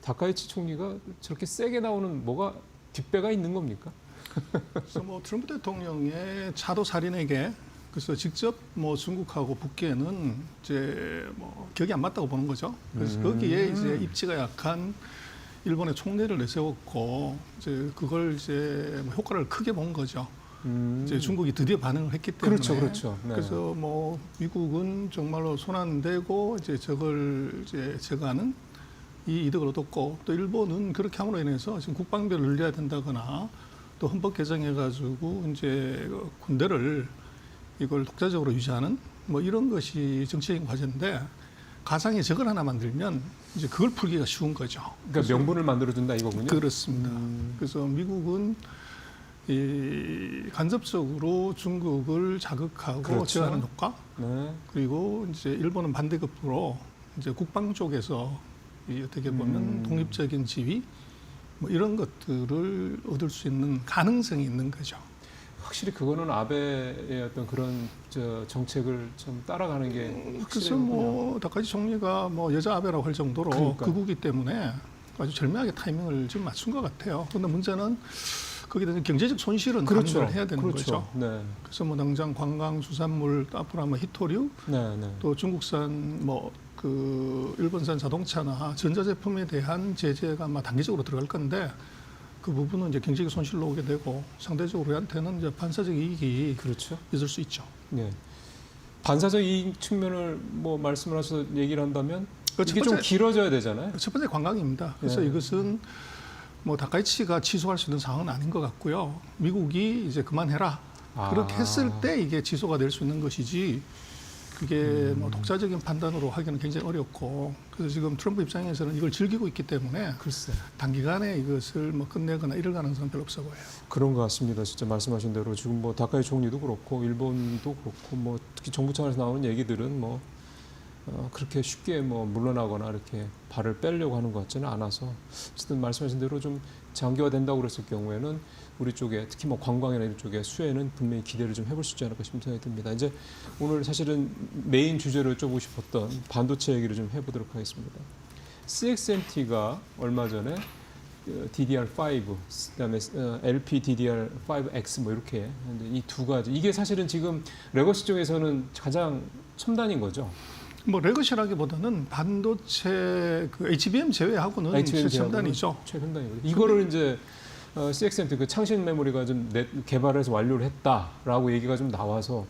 다카이치 총리가 저렇게 세게 나오는 뭐가 뒷배가 있는 겁니까? 그래서 뭐 트럼프 대통령의 차도 살인에게 그래서 직접 뭐 중국하고 붙기에는 이제 뭐 격이 안 맞다고 보는 거죠. 그래서 거기에 이제 입지가 약한 일본의 총리를 내세웠고 이제 그걸 이제 뭐 효과를 크게 본 거죠. 이제 중국이 드디어 반응을 했기 때문에. 그렇죠, 그렇죠. 네. 그래서 뭐 미국은 정말로 손 안 대고 이제 저걸 이제 제거하는 이 이득을 얻었고 또 일본은 그렇게 함으로 인해서 지금 국방비를 늘려야 된다거나 또 헌법 개정해가지고 이제 군대를 이걸 독자적으로 유지하는 뭐 이런 것이 정치적인 과제인데 가상의 적을 하나 만들면 이제 그걸 풀기가 쉬운 거죠. 그러니까 명분을 만들어준다 이거군요. 그렇습니다. 그래서 미국은 이 간접적으로 중국을 자극하고 그렇죠. 제어하는 효과, 네. 그리고 이제 일본은 반대급부로 이제 국방 쪽에서 이 어떻게 보면 독립적인 지위 뭐 이런 것들을 얻을 수 있는 가능성이 있는 거죠. 확실히 그거는 아베의 어떤 그런 정책을 좀 따라가는 게 그래서 확실히 뭐 다카이치 총리가 뭐 여자 아베라고 할 정도로 그러니까요. 극우기 때문에 아주 절묘하게 타이밍을 지금 맞춘 것 같아요. 그런데 문제는 거기에 대한 경제적 손실은 그렇죠. 감수를 해야 되는 그렇죠. 거죠. 네. 그래서 뭐 당장 관광, 수산물, 또 앞으로 아마 히토류, 네, 네. 또 중국산 뭐 그 일본산 자동차나 전자제품에 대한 제재가 아마 단기적으로 들어갈 건데 그 부분은 이제 경제적 손실로 오게 되고 상대적으로 우리한테는 이제 반사적 이익이 그렇죠. 있을 수 있죠. 네. 반사적 이익 측면을 뭐 말씀을 하셔서 얘기를 한다면 그 이게 좀 길어져야 되잖아요. 첫 번째 관광입니다. 그래서 네. 이것은 뭐 다카이치가 취소할 수 있는 상황은 아닌 것 같고요. 미국이 이제 그만해라. 그렇게 했을 때 이게 취소가 될 수 있는 것이지 그게 뭐 독자적인 판단으로 하기는 굉장히 어렵고 그래서 지금 트럼프 입장에서는 이걸 즐기고 있기 때문에 글쎄. 단기간에 이것을 뭐 끝내거나 이럴 가능성은 별로 없어 보여요. 그런 것 같습니다. 진짜 말씀하신 대로 지금 뭐 다카이 총리도 그렇고 일본도 그렇고 뭐 특히 정부 차원에서 나오는 얘기들은 뭐 그렇게 쉽게 뭐 물러나거나 이렇게 발을 빼려고 하는 것 같지는 않아서 어쨌든 말씀하신 대로 좀 장기화된다고 그랬을 경우에는 우리 쪽에 특히 뭐 관광이나 이런 쪽에 수혜는 분명히 기대를 좀 해볼 수 있지 않을까 싶은 생각이 듭니다. 이제 오늘 사실은 메인 주제로 여쭤보고 싶었던 반도체 얘기를 좀 해보도록 하겠습니다. CXMT가 얼마 전에 DDR5, 그다음에 LPDDR5X 뭐 이렇게 이 두 가지 이게 사실은 지금 레거시 쪽에서는 가장 첨단인 거죠. 뭐 레거시라기보다는 반도체 그 HBM 제외하고는 최첨단이죠. 최첨단이죠. 이거를 이제 CXMT 그 창신 메모리가 좀 개발해서 완료를 했다라고 얘기가 좀 나와서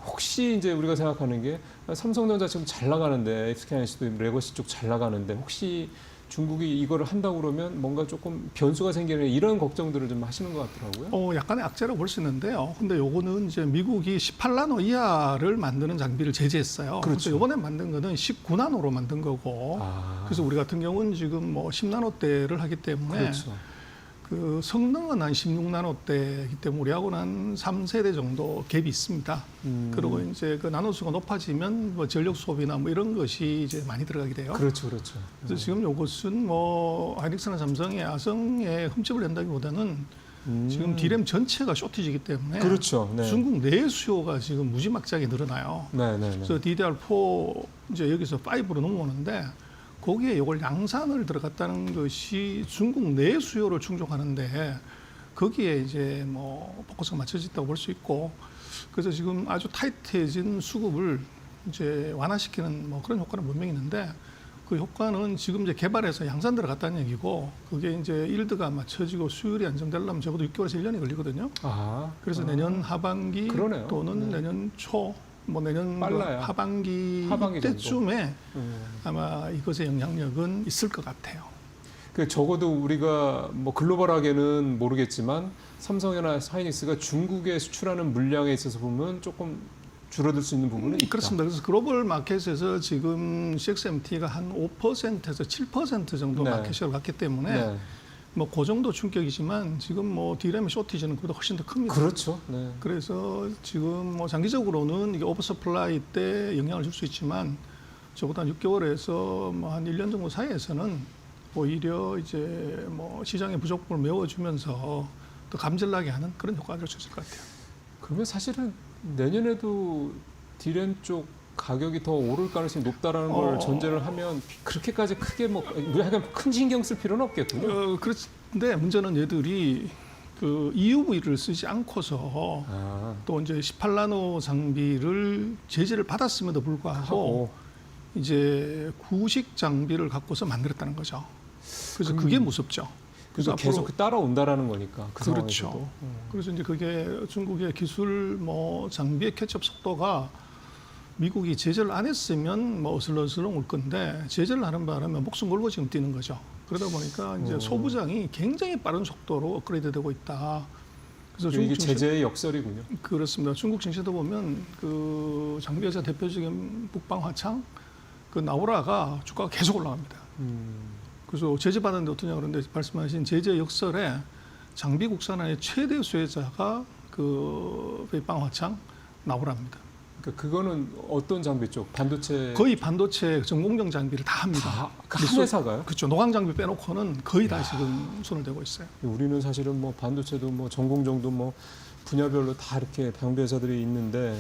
혹시 이제 우리가 생각하는 게 삼성전자 지금 잘 나가는데 SK하이닉스도 레거시 쪽 잘 나가는데 혹시 중국이 이거를 한다고 그러면 뭔가 조금 변수가 생기는 이런 걱정들을 좀 하시는 것 같더라고요. 약간의 악재라고 볼 수 있는데요. 근데 요거는 이제 미국이 18나노 이하를 만드는 장비를 제재했어요. 그렇죠. 그래서 이번에 만든 거는 19나노로 만든 거고. 그래서 우리 같은 경우는 지금 뭐 10나노대를 하기 때문에 그렇죠. 그 성능은 한 16나노대이기 때문에 우리하고는 한 3세대 정도 갭이 있습니다. 그리고 이제 그 나노수가 높아지면 뭐 전력 소비나 뭐 이런 것이 이제 많이 들어가게 돼요. 그렇죠, 그렇죠. 그래서 지금 요것은 뭐 하이닉스나 삼성의 아성에 흠집을 낸다기보다는 지금 D램 전체가 쇼티지기 때문에 그렇죠. 네. 중국 내 수요가 지금 무지막지하게 늘어나요. 네, 네, 네. 그래서 DDR4 이제 여기서 5로 넘어오는데 거기에 이걸 양산을 들어갔다는 것이 중국 내 수요를 충족하는데 거기에 이제 뭐 포커스가 맞춰졌다고 볼 수 있고 그래서 지금 아주 타이트해진 수급을 이제 완화시키는 뭐 그런 효과는 분명히 있는데 그 효과는 지금 이제 개발해서 양산 들어갔다는 얘기고 그게 이제 일드가 맞춰지고 수율이 안정되려면 적어도 6개월에서 1년이 걸리거든요. 그래서 내년 하반기 그러네요. 또는 내년 초 뭐 내년 빨라요. 하반기 때쯤에 아마 이것의 영향력은 있을 것 같아요. 그 적어도 우리가 뭐 글로벌하게는 모르겠지만 삼성이나 하이닉스가 중국에 수출하는 물량에 있어서 보면 조금 줄어들 수 있는 부분은 있다. 그렇습니다. 그래서 글로벌 마켓에서 지금 CXMT가 한 5%에서 7% 정도 네. 마켓시어를 갖기 때문에 네. 뭐 그 정도 충격이지만 지금 뭐 D램의 쇼티지는 그보다 훨씬 더 큽니다. 그렇죠. 네. 그래서 지금 뭐 장기적으로는 이게 오버서플라이 때 영향을 줄 수 있지만 적어도 한 6개월에서 뭐 한 1년 정도 사이에서는 오히려 이제 뭐 시장의 부족분을 메워주면서 더 감질나게 하는 그런 효과가 될 수 있을 것 같아요. 그러면 사실은 내년에도 D램 쪽 가격이 더 오를 가능성이 높다라는 어. 걸 전제를 하면 그렇게까지 크게 뭐 약간 큰 신경 쓸 필요는 없겠군요. 그런데 문제는 얘들이 그 EUV를 쓰지 않고서 아, 또 이제 18나노 장비를 제재를 받았음에도 불구하고 하고 이제 구식 장비를 갖고서 만들었다는 거죠. 그래서 그게 무섭죠. 그래서 앞으로- 계속 따라온다라는 거니까. 그 그렇죠. 상황에서도. 그래서 이제 그게 중국의 기술 뭐 장비의 캐치업 속도가 미국이 제재를 안 했으면 뭐 어슬렁어슬렁 올 건데 제재를 하는 바람에 목숨 걸고 지금 뛰는 거죠. 그러다 보니까 이제 소부장이 굉장히 빠른 속도로 업그레이드되고 있다. 그래서 이게 중국 증시 제재의 역설이군요. 그렇습니다. 중국 증시도 보면 그 장비회사 대표적인 북방화창 그 나우라가 주가가 계속 올라갑니다. 그래서 제재 받았는데 어떠냐 그런데 말씀하신 제재 역설에 장비 국산화의 최대 수혜자가 그北방화창 나우라입니다. 그러니까 그거는 어떤 장비 쪽? 반도체 거의 반도체 전공정 장비를 다 합니다. 한 회사가요? 그렇죠. 노광 장비 빼놓고는 거의 다 지금 손을 대고 있어요. 우리는 사실은 뭐 반도체도 뭐 전공정도 뭐 분야별로 다 이렇게 장비 회사들이 있는데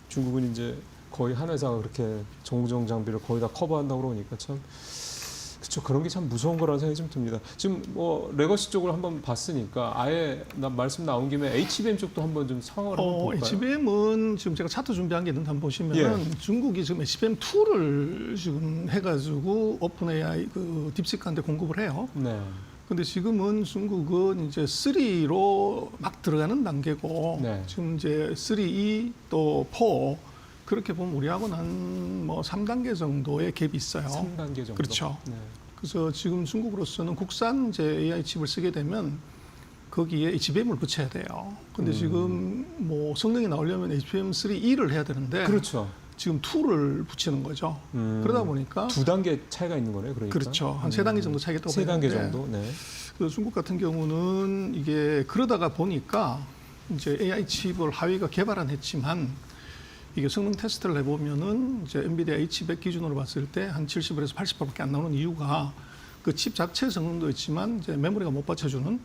중국은 이제 거의 한 회사가 그렇게 전공정 장비를 거의 다 커버한다고 그러니까 참 그렇죠. 그런 게 참 무서운 거라는 생각이 좀 듭니다. 지금 뭐 레거시 쪽을 한번 봤으니까 아예 말씀 나온 김에 HBM 쪽도 한번 좀 상황을 한번 볼까요? HBM은 지금 제가 차트 준비한 게 있는데 한번 보시면은 중국이 지금 HBM2를 지금 해가지고 오픈 AI 그 딥시크한테 공급을 해요. 네. 근데 지금은 중국은 이제 3로 막 들어가는 단계고 네. 지금 이제 3E 또 4 그렇게 보면 우리하고는 한 뭐 3단계 정도의 갭이 있어요. 3단계 정도. 그렇죠. 네. 그래서 지금 중국으로서는 국산 이제 AI 칩을 쓰게 되면 거기에 HBM을 붙여야 돼요. 근데 지금 뭐 성능이 나오려면 HBM3E를 해야 되는데 그렇죠. 지금 2를 붙이는 거죠. 그러다 보니까 두 단계 차이가 있는 거네요. 그러니까. 그렇죠. 한 세 단계 정도 차이가 있다고 세 단계 보는데 정도. 네. 그래서 중국 같은 경우는 이게 그러다가 보니까 이제 AI 칩을 하위가 개발은 했지만 이게 성능 테스트를 해보면은 이제 엔비디아 H100 기준으로 봤을 때 한 70에서 80%밖에 안 나오는 이유가 그 칩 자체 성능도 있지만 이제 메모리가 못 받쳐주는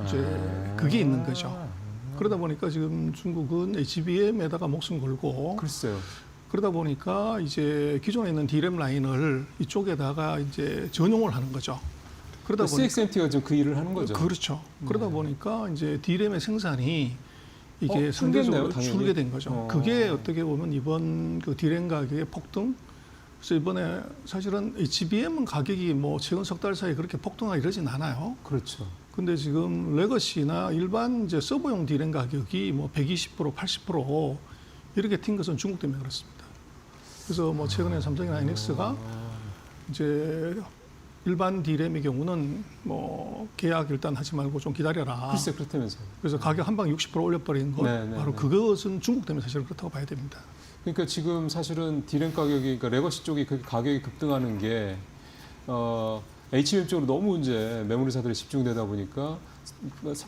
이제 그게 있는 거죠. 그러다 보니까 지금 중국은 HBM에다가 목숨 걸고 글쎄요. 그러다 보니까 이제 기존에 있는 D램 라인을 이쪽에다가 이제 전용을 하는 거죠. 그러다 보니까 CXMT가 지금 그 일을 하는 거죠. 그렇죠. 그러다 보니까 이제 D램의 생산이 이게 줄겠네요, 상대적으로 당연히. 줄게 된 거죠. 그게 어떻게 보면 이번 그 D램 가격의 폭등. 그래서 이번에 사실은 HBM은 가격이 뭐 최근 석 달 사이에 그렇게 폭등하고 이러진 않아요. 그렇죠. 근데 지금 레거시나 일반 이제 서버용 D램 가격이 뭐 120%, 80% 이렇게 튄 것은 중국 때문에 그렇습니다. 그래서 뭐 최근에 삼성이나 하이닉스가 이제 일반 D램의 경우는 뭐 계약 일단 하지 말고 좀 기다려라. 글쎄 그렇다면서요. 그래서 가격 한 방 60% 올려버린 것 네, 네, 바로 네. 그것은 중국 때문에 사실 그렇다고 봐야 됩니다. 그러니까 지금 사실은 D램 가격이 그러니까 레거시 쪽이 그 가격이 급등하는 게 HBM 쪽으로 너무 이제 메모리사들이 집중되다 보니까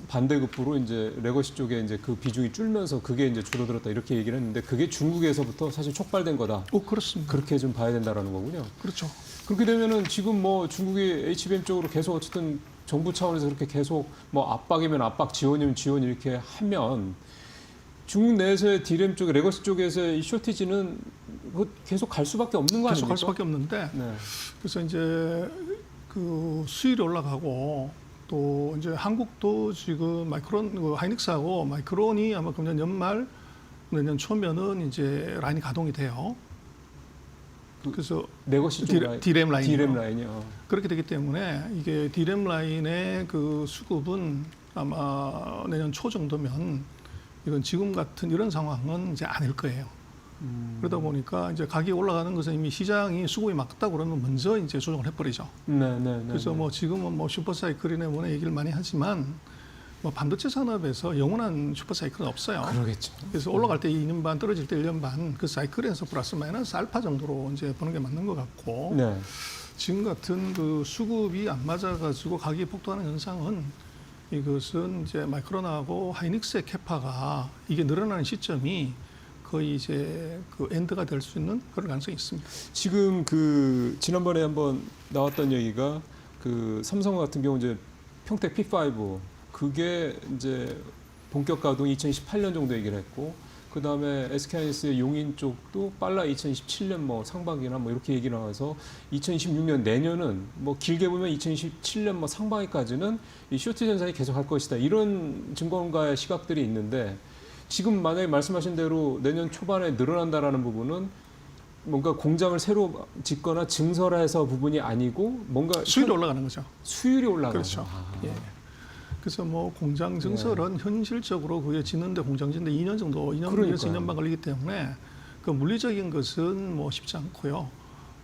반대급부로 이제 레거시 쪽에 이제 그 비중이 줄면서 그게 이제 줄어들었다 이렇게 얘기를 했는데 그게 중국에서부터 사실 촉발된 거다. 그렇습니다. 그렇게 좀 봐야 된다라는 거군요. 그렇죠. 그렇게 되면은 지금 뭐 중국이 HBM 쪽으로 계속 어쨌든 정부 차원에서 그렇게 계속 뭐 압박이면 압박, 지원이면 지원 이렇게 하면 중국 내에서의 D램 쪽에 레거시 쪽에서의 이 쇼티지는 뭐 계속 갈 수밖에 없는 거 계속 아닙니까? 갈 수밖에 없는데 네. 그래서 이제 그 수율이 올라가고 또 이제 한국도 지금 마이크론 그 하이닉스하고 마이크론이 아마 금년 연말 내년 초면은 이제 라인이 가동이 돼요. 그래서 레거시 쪽 라인, D램 라인 D램 라인이요. 그렇게 되기 때문에 이게 D램 라인의 그 수급은 아마 내년 초 정도면 이건 지금 같은 이런 상황은 이제 아닐 거예요. 그러다 보니까 이제 가격이 올라가는 것은 이미 시장이 수급이 막다고 그러면 먼저 이제 조정을 해버리죠. 네. 그래서 뭐 지금은 뭐 슈퍼사이클이네 뭐네 얘기를 많이 하지만 뭐 반도체 산업에서 영원한 슈퍼사이클은 없어요. 그러겠죠. 그래서 올라갈 때 2년 반, 떨어질 때 1년 반, 그 사이클에서 플러스 마이너스 알파 정도로 이제 보는 게 맞는 것 같고 네. 지금 같은 그 수급이 안 맞아가지고 가격이 폭등하는 현상은 이것은 이제 마이크론하고 하이닉스의 캐파가 이게 늘어나는 시점이 거의 이제 그 엔드가 될 수 있는 그런 가능성이 있습니다. 지금 그 지난번에 한번 나왔던 얘기가 그 삼성 같은 경우 이제 평택 P5 그게 이제 본격 가동 2028년 정도 얘기를 했고 그다음에 SK하이닉스의 용인 쪽도 빨라 2027년 뭐 상반기나 뭐 이렇게 얘기 나와서 2026년 내년은 뭐 길게 보면 2027년 뭐 상반기까지는 이 쇼트 현상이 계속할 것이다. 이런 증권가의 시각들이 있는데 지금 만약에 말씀하신 대로 내년 초반에 늘어난다라는 부분은 뭔가 공장을 새로 짓거나 증설해서 부분이 아니고 뭔가 수율이 올라가는 거죠. 수율이 올라가는 그렇죠. 예. 그래서 뭐 공장 증설은 현실적으로 그게 짓는데 공장 짓는데 2년 정도, 2년에서 그러니까요. 2년 반 걸리기 때문에 그 물리적인 것은 뭐 쉽지 않고요.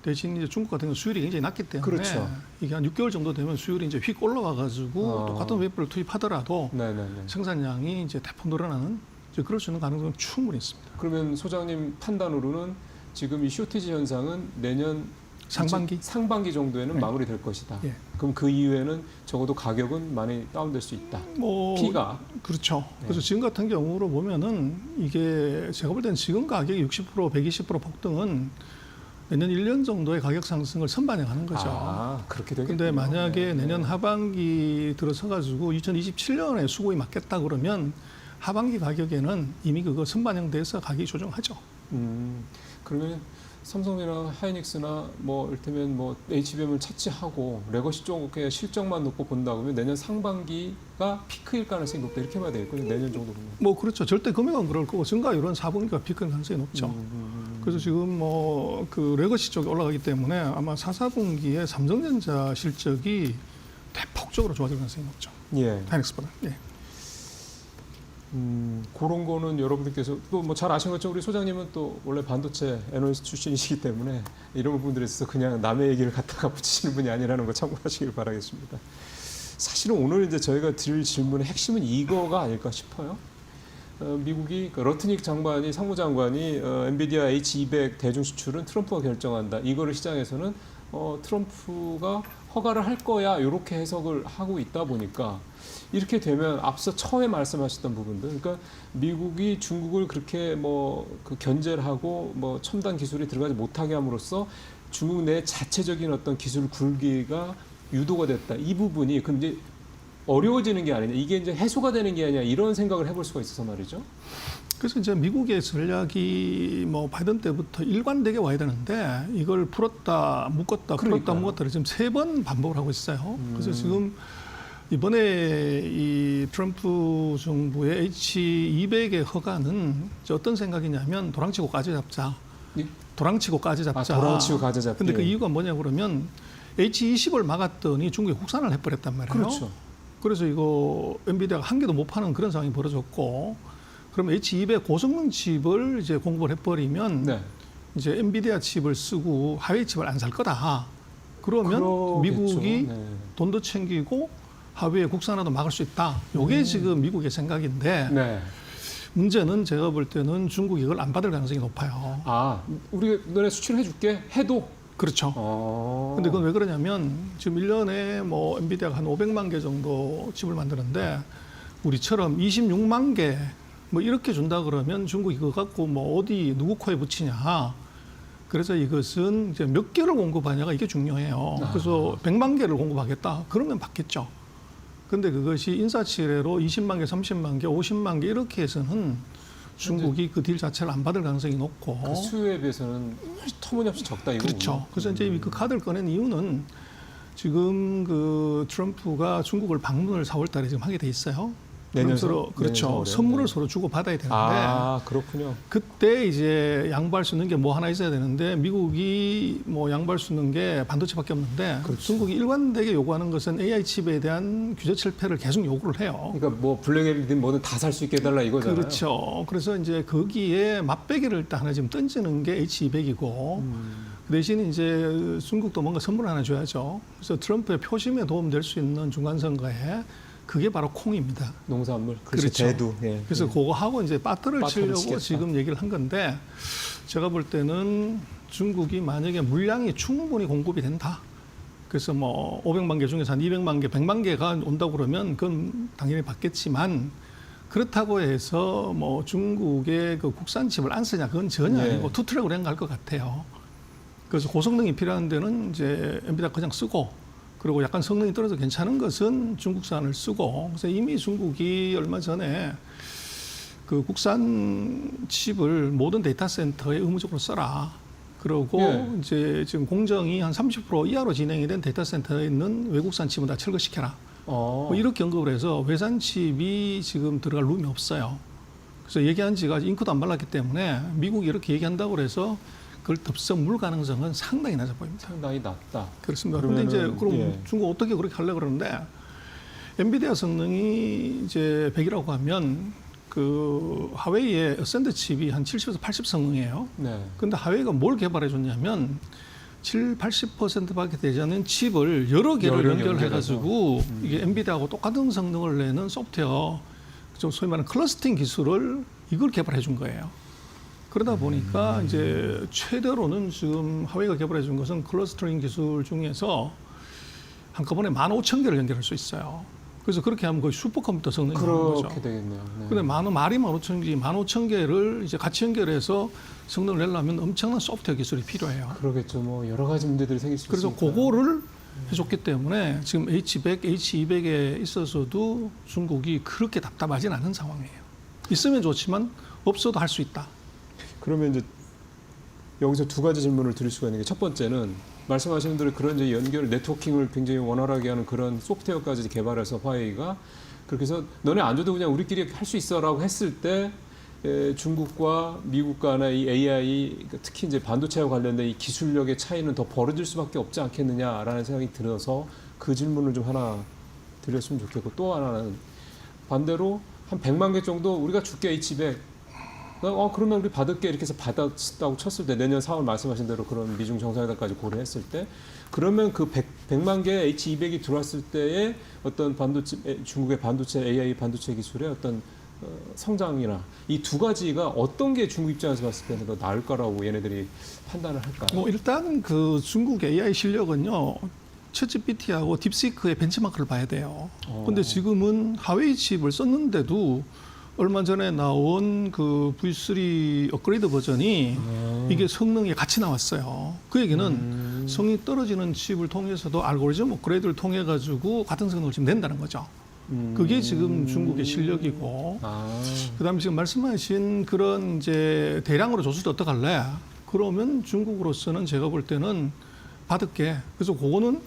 대신 이제 중국 같은 경우 수율이 굉장히 낮기 때문에 그렇죠. 이게 한 6개월 정도 되면 수율이 이제 휙 올라와가지고 똑같은 웨이퍼를 투입하더라도 네네네. 생산량이 이제 대폭 늘어나는 이제 그럴 수 있는 가능성은 충분히 있습니다. 그러면 소장님 판단으로는 지금 이 쇼티지 현상은 내년 상반기 정도에는 네. 마무리될 것이다. 예. 그럼 그 이후에는 적어도 가격은 많이 다운될 수 있다. 뭐 P가 그렇죠. 네. 그래서 지금 같은 경우로 보면은 이게 제가 볼 때는 지금 가격이 60%, 120% 폭등은 내년 1년 정도의 가격 상승을 선반영하는 거죠. 아, 그렇게 되겠군요. 근데 만약에 네. 내년 하반기 들어서 가지고 2027년에 수급이 맞겠다 그러면 하반기 가격에는 이미 그거 선반영돼서 가격이 조정하죠. 그러면 삼성이나 하이닉스나 뭐 이를테면 뭐 HBM을 차치하고 레거시 쪽에 실적만 놓고 본다 그러면 내년 상반기가 피크일 가능성이 높다 이렇게 봐야 되겠군요. 내년 정도 보면. 뭐 그렇죠. 절대 금액은 그럴 거고 증가율은 4분기가 피크일 가능성이 높죠. 그래서 지금 뭐 그 레거시 쪽에 올라가기 때문에 아마 4분기에 삼성전자 실적이 대폭적으로 좋아질 가능성이 높죠. 예. 하이닉스보다. 예. 그런 거는 여러분들께서 또 뭐 잘 아시는 것처럼 우리 소장님은 또 원래 반도체 애널리스트 출신이시기 때문에 이런 부분들에 있어서 그냥 남의 얘기를 갖다가 붙이시는 분이 아니라는 거 참고하시길 바라겠습니다. 사실은 오늘 이제 저희가 드릴 질문의 핵심은 이거가 아닐까 싶어요. 미국이 그 러트닉 장관이 상무장관이 엔비디아 H200 대중 수출은 트럼프가 결정한다. 이거를 시장에서는 트럼프가 허가를 할 거야 이렇게 해석을 하고 있다 보니까 이렇게 되면 앞서 처음에 말씀하셨던 부분들, 그러니까 미국이 중국을 그렇게 그 견제를 하고 첨단 기술이 들어가지 못하게 함으로써 중국 내 자체적인 어떤 기술 굴기가 유도가 됐다. 이 부분이 그럼 이제 어려워지는 게 아니냐, 이게 이제 해소가 되는 게 아니냐 이런 생각을 해볼 수가 있어서 말이죠. 그래서 이제 미국의 전략이 바이든 때부터 일관되게 와야 되는데 이걸 풀었다 묶었다 풀었다 묶었다를 지금 3번 반복을 하고 있어요. 그래서 지금 이번에 이 트럼프 정부의 H200의 허가는 어떤 생각이냐면 도랑치고 까지 잡자. 예? 도랑치고 까지 잡자. 도랑치고 까지 잡자. 근데 그 이유가 뭐냐 그러면 H20을 막았더니 중국이 국산을 해버렸단 말이에요. 그렇죠. 그래서 이거 엔비디아가 한 개도 못 파는 그런 상황이 벌어졌고, 그럼 H200 고성능 칩을 이제 공급을 해버리면 네. 이제 엔비디아 칩을 쓰고 하웨이 칩을 안 살 거다. 그러면 그러겠죠. 미국이 네. 돈도 챙기고 하웨이 국산화도 막을 수 있다. 이게 지금 미국의 생각인데 네. 문제는 제가 볼 때는 중국이 이걸 안 받을 가능성이 높아요. 아, 우리 너네 수출해줄게 해도. 그렇죠. 근데 그건 왜 그러냐면 지금 1년에 엔비디아가 한 500만 개 정도 칩을 만드는데 우리처럼 26만 개 이렇게 준다 그러면 중국이 이거 갖고 어디 누구 코에 붙이냐. 그래서 이것은 이제 몇 개를 공급하냐가 이게 중요해요. 그래서 100만 개를 공급하겠다. 그러면 받겠죠. 근데 그것이 인사치레로 20만 개, 30만 개, 50만 개 이렇게 해서는 중국이 그 딜 자체를 안 받을 가능성이 높고. 그 수요에 비해서는 터무니없이 적다 이거군요. 그렇죠. 그래서 이제 그 카드를 꺼낸 이유는 지금 그 트럼프가 중국을 방문을 4월 달에 지금 하게 돼 있어요. 서로 그렇죠. 선물을 서로 주고 받아야 되는데. 아, 그렇군요. 그때 이제 양보할 수 있는 게 하나 있어야 되는데 미국이 양보할 수 있는 게 반도체밖에 없는데 그렇죠. 중국이 일관되게 요구하는 것은 AI 칩에 대한 규제 철폐를 계속 요구를 해요. 그러니까 블랙이든 뭐든 다 살 수 있게 해달라 이거잖아요. 그렇죠. 그래서 이제 거기에 맛배기를 일단 하나 지금 던지는 게 H200이고 그 대신 이제 중국도 뭔가 선물 하나 줘야죠. 그래서 트럼프의 표심에 도움될 수 있는 중간선거에 그게 바로 콩입니다. 농산물, 그렇죠. 대두. 예. 그래서 그거 하고 이제 빠트를 치려고 치겠다. 지금 얘기를 한 건데 제가 볼 때는 중국이 만약에 물량이 충분히 공급이 된다. 그래서 500만 개 중에서 한 200만 개, 100만 개가 온다고 그러면 그건 당연히 받겠지만 그렇다고 해서 중국의 그 국산 칩을 안 쓰냐 그건 전혀 네. 아니고 투트랙으로 갈 것 같아요. 그래서 고성능이 필요한 데는 이제 엔비디아 그냥 쓰고 그리고 약간 성능이 떨어져 괜찮은 것은 중국산을 쓰고 그래서 이미 중국이 얼마 전에 그 국산 칩을 모든 데이터 센터에 의무적으로 써라. 그러고 예. 이제 지금 공정이 한 30% 이하로 진행이 된 데이터 센터에 있는 외국산 칩은 다 철거시켜라. 뭐 이렇게 언급을 해서 외산 칩이 지금 들어갈 룸이 없어요. 그래서 얘기한 지가 잉크도 안 발랐기 때문에 미국이 이렇게 얘기한다고 해서 그걸 덥석 물 가능성은 상당히 낮아 보입니다. 상당히 낮다. 그렇습니다. 그런데 이제 그러면은, 그럼 예. 중국 어떻게 그렇게 하려고 그러는데 엔비디아 성능이 이제 100이라고 하면 그 하웨이의 어센드 칩이 한 70에서 80 성능이에요. 네. 근데 하웨이가 뭘 개발해 줬냐면 80%밖에 되지 않는 칩을 여러 개를 여러 연결해 가지고 연결해서. 이게 엔비디아하고 똑같은 성능을 내는 소프트웨어, 좀 소위 말하는 클러스팅 기술을 이걸 개발해 준 거예요. 그러다 보니까 이제 최대로는 지금 하웨이가 개발해 준 것은 클러스터링 기술 중에서 한꺼번에 15,000개를 연결할 수 있어요. 그래서 그렇게 하면 거의 슈퍼컴퓨터 성능이 나오는 거죠. 그렇게 되겠네요. 네. 근데 말이 15,000개를 이제 같이 연결해서 성능을 내려면 엄청난 소프트웨어 기술이 필요해요. 그러겠죠. 뭐 여러 가지 문제들이 생길 수 그래서 있으니까. 그거를 해줬기 때문에 지금 H100, H200에 있어서도 중국이 그렇게 답답하진 않은 상황이에요. 있으면 좋지만 없어도 할 수 있다. 그러면 이제 여기서 두 가지 질문을 드릴 수가 있는 게 첫 번째는 말씀하시는 대로 그런 이제 연결 네트워킹을 굉장히 원활하게 하는 그런 소프트웨어까지 개발해서 화웨이가 그렇게 해서 너네 안 줘도 그냥 우리끼리 할 수 있어라고 했을 때 중국과 미국 간의 이 AI 특히 이제 반도체와 관련된 이 기술력의 차이는 더 벌어질 수밖에 없지 않겠느냐라는 생각이 들어서 그 질문을 좀 하나 드렸으면 좋겠고 또 하나는 반대로 한 100만 개 정도 우리가 줄게 H200 그러면 우리 받을게 이렇게 해서 받았다고 쳤을 때 내년 4월 말씀하신 대로 그런 미중 정상회담까지 고려했을 때 그러면 그 100만 개 H200이 들어왔을 때의 어떤 반도체 중국의 반도체 AI 반도체 기술의 어떤 성장이나 이 두 가지가 어떤 게 중국 입장에서 봤을 때는 더 나을 거라고 얘네들이 판단을 할까요? 뭐 일단 그 중국 AI 실력은요. 챗GPT하고 딥시크의 벤치마크를 봐야 돼요. 근데 지금은 하웨이 칩을 썼는데도 얼마 전에 나온 그 V3 업그레이드 버전이 이게 성능이 같이 나왔어요. 그 얘기는 성이 떨어지는 칩을 통해서도 알고리즘 업그레이드를 통해 가지고 같은 성능을 지금 낸다는 거죠. 그게 지금 중국의 실력이고, 그다음에 지금 말씀하신 그런 이제 대량으로 줬을 때 어떡할래? 그러면 중국으로서는 제가 볼 때는 받을게. 그래서 그거는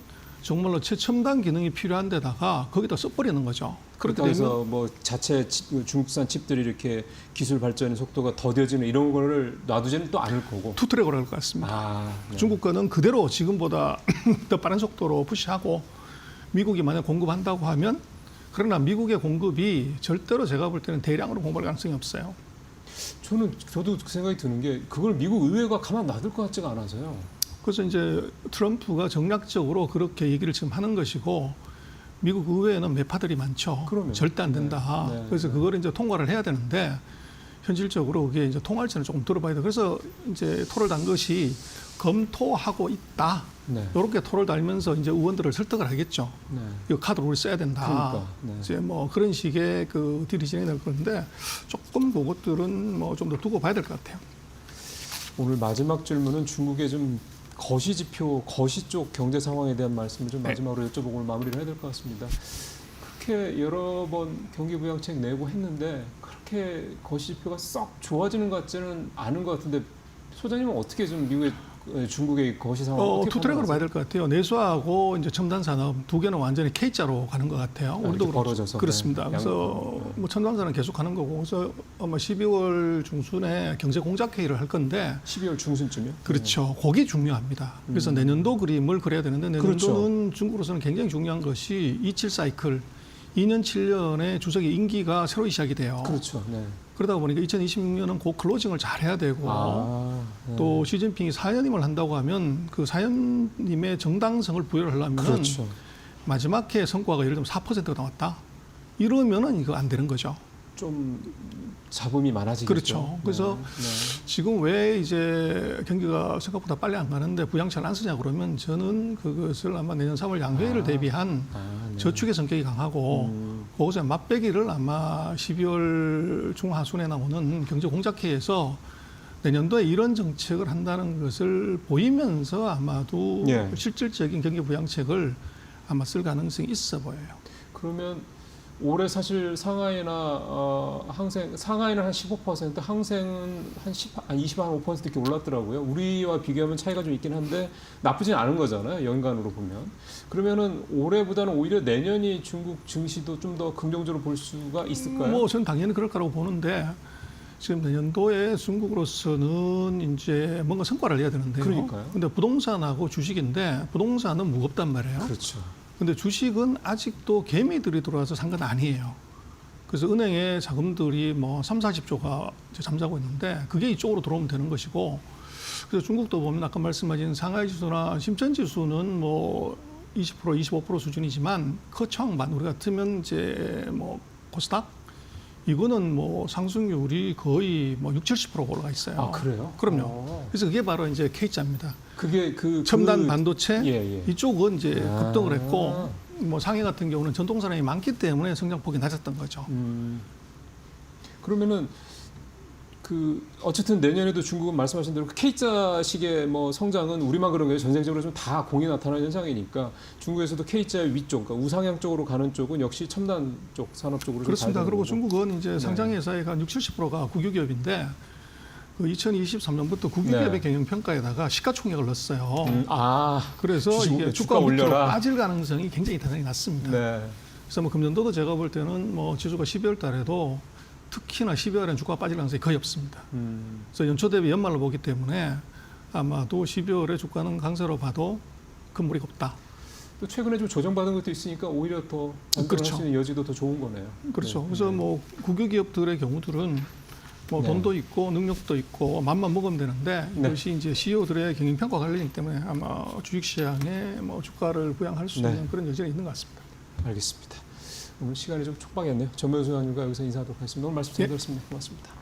정말로 최첨단 기능이 필요한 데다가 거기다 써버리는 거죠. 그렇게 그래서 되면 뭐 자체 중국산 칩들이 이렇게 기술 발전의 속도가 더뎌지는 이런 거를 놔두지는 또 않을 거고. 투트랙으로 할 것 같습니다. 네. 중국 거는 그대로 지금보다 더 빠른 속도로 푸시하고 미국이 만약 공급한다고 하면 그러나 미국의 공급이 절대로 제가 볼 때는 대량으로 공급할 가능성이 없어요. 저도 그 생각이 드는 게 그걸 미국 의회가 가만 놔둘 것 같지가 않아서요. 그래서 이제 트럼프가 정략적으로 그렇게 얘기를 지금 하는 것이고 미국 의회에는 매파들이 많죠. 그러면. 절대 안 된다. 네, 네, 그래서 네. 그걸 이제 통과를 해야 되는데 현실적으로 그게 이제 통할지는 조금 들어봐야 돼. 그래서 이제 토를 단 것이 검토하고 있다. 네. 이렇게 토를 달면서 이제 의원들을 설득을 하겠죠. 네. 이 카드를 우리 써야 된다. 그러니까, 네. 이제 뭐 그런 식의 그 딜이 진행될 건데 조금 그것들은 뭐 좀 더 두고 봐야 될 것 같아요. 오늘 마지막 질문은 중국의 좀 거시 지표, 거시 쪽 경제 상황에 대한 말씀을 좀 마지막으로 여쭤보고 오늘 마무리를 해야 될 것 같습니다. 그렇게 여러 번 경기부양책 내고 했는데 그렇게 거시 지표가 썩 좋아지는 것 같지는 않은 것 같은데 소장님은 어떻게 좀 미국의 중국의 거시 상황 어떻게 투트랙으로 판단하세요? 봐야 될 것 같아요. 내수하고 이제 첨단 산업 두 개는 완전히 K자로 가는 것 같아요. 우리도 이렇게 벌어져서. 그렇습니다. 네. 그래서 뭐 첨단 산업 계속 가는 거고, 그래서 아마 12월 중순에 경제 공작 회의를 할 건데, 12월 중순쯤이요? 그렇죠. 그게 중요합니다. 그래서 내년도 그림을 그려야 되는데 내년도는 그렇죠. 중국으로서는 굉장히 중요한 것이 27 사이클, 2년 7년의 주석의 임기가 새로 시작이 돼요. 그렇죠. 네. 그러다 보니까 2026년은 그 클로징을 잘 해야 되고. 네. 또 시진핑이 사연임을 한다고 하면 그 사연임의 정당성을 부여를 하려면 그렇죠. 마지막 해 성과가 예를 들면 4%가 나왔다. 이러면은 이거 안 되는 거죠. 좀 잡음이 많아지겠죠. 그렇죠. 그래서 지금 왜 이제 경기가 생각보다 빨리 안 가는데 부양책을 안 쓰냐 그러면 저는 그것을 아마 내년 3월 양회를 대비한 네. 저축의 성격이 강하고 거기서 맛배기를 아마 12월 중하순에 나오는 경제 공작회에서 내년도에 이런 정책을 한다는 것을 보이면서 아마도 실질적인 경기 부양책을 아마 쓸 가능성이 있어 보여요. 그러면 올해 사실 상하이나 항생 상하이는 한 15%, 항생은 한 25% 이렇게 올랐더라고요. 우리와 비교하면 차이가 좀 있긴 한데 나쁘진 않은 거잖아요. 연간으로 보면. 그러면은 올해보다는 오히려 내년이 중국 증시도 좀 더 긍정적으로 볼 수가 있을까요? 뭐 저는 당연히 그럴 거라고 보는데 지금 내년도에 중국으로서는 이제 뭔가 성과를 내야 되는데요. 그러니까요. 근데 부동산하고 주식인데 부동산은 무겁단 말이에요. 그렇죠. 근데 주식은 아직도 개미들이 들어와서 산 건 아니에요. 그래서 은행에 자금들이 뭐 3, 40조가 이제 잠자고 있는데 그게 이쪽으로 들어오면 되는 것이고 그래서 중국도 보면 아까 말씀하신 상하이 지수나 심전 지수는 뭐 20%, 25% 수준이지만科创만 우리 같으면 이제 뭐 코스닥 이거는 뭐 상승률이 거의 뭐 60, 70%가 올라가 있어요. 아, 그래요? 그럼요. 그래서 그게 바로 이제 K자입니다. 그게 첨단 반도체 예. 이쪽은 이제 아. 급등을 했고 뭐 상해 같은 경우는 전동산업이 많기 때문에 성장폭이 낮았던 거죠. 그러면은 그 어쨌든 내년에도 중국은 말씀하신 대로 그 K자식의 뭐 성장은 우리만 그런 게 전생적으로 좀 다 공이 나타나는 현상이니까 중국에서도 K자의 위쪽, 그러니까 우상향 쪽으로 가는 쪽은 역시 첨단 쪽 산업 쪽으로 좀 그렇습니다. 가야 되는 그리고 거고. 중국은 이제 상장 회사가 한 60, 70%가 국유기업인데 그 2023년부터 국유기업의 네. 경영 평가에다가 시가총액을 넣었어요. 그래서 주식, 이게 주가 주가 밑으로 올려라. 빠질 가능성이 굉장히 대단히 낮습니다. 네. 그래서 뭐 금년도도 제가 볼 때는 뭐 지수가 12월 달에도 특히나 12월에는 주가가 빠질 가능성이 거의 없습니다. 그래서 연초 대비 연말로 보기 때문에 아마도 12월에 주가는 강세로 봐도 큰 무리가 없다. 또 최근에 좀 조정받은 것도 있으니까 오히려 더 반등할 그렇죠. 수 있는 여지도 더 좋은 거네요. 그렇죠. 네. 그래서 네. 뭐 국유기업들의 경우들은 뭐 네. 돈도 있고 능력도 있고 맘만 먹으면 되는데 네. 이것이 이제 CEO들의 경영 평가 관련이기 때문에 아마 주식시장에 뭐 주가를 부양할 수 네. 있는 그런 여지가 있는 것 같습니다. 알겠습니다. 오늘 시간이 좀 촉박했네요. 전명수 의원님과 여기서 인사하도록 하겠습니다. 오늘 말씀 잘 예. 들었습니다. 고맙습니다.